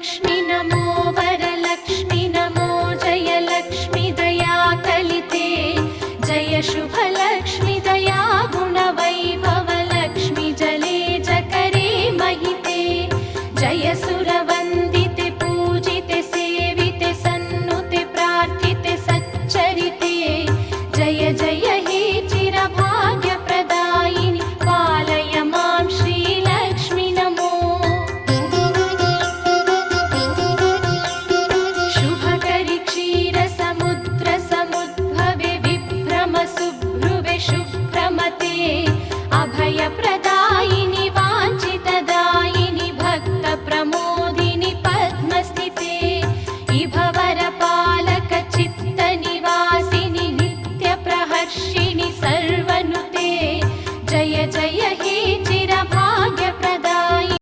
लक्ष्मी नमो वरलक्ष्मी नमो जयलक्ष्मी दया कलिते जय शुभलक्ष्मी दया गुणवैभवलक्ष्मी जले जकरे महिते जय सुरव